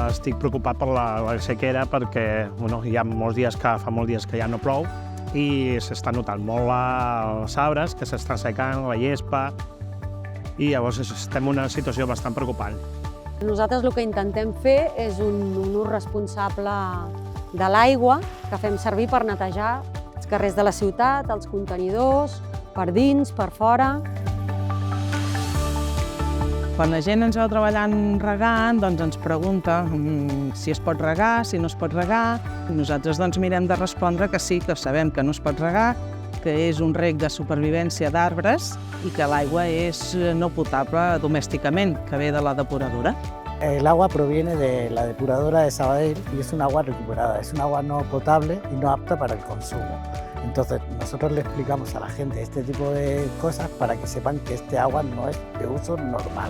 estic preocupat per la sequera perquè hi ha fa molts dies que ja no plou i s'està notant molt els arbres, que s'estan secant, la gespa, i llavors estem en una situació bastant preocupant. Nosaltres el que intentem fer és un ús responsable de l'aigua que fem servir per netejar els carrers de la ciutat, els contenidors, per dins, per fora. Quan la gent ens veu treballant regant, ens pregunta si es pot regar, si no es pot regar. Nosaltres mirem de respondre que sí, que sabem que no es pot regar, que és un reg de supervivència d'arbres i que l'aigua és no potable domèsticament, que ve de la depuradora. El agua proviene de la depuradora de Sabadell y es un agua recuperada, es un agua no potable y no apta para el consumo. Entonces nosotros le explicamos a la gente este tipo de cosas para que sepan que este agua no es de uso normal.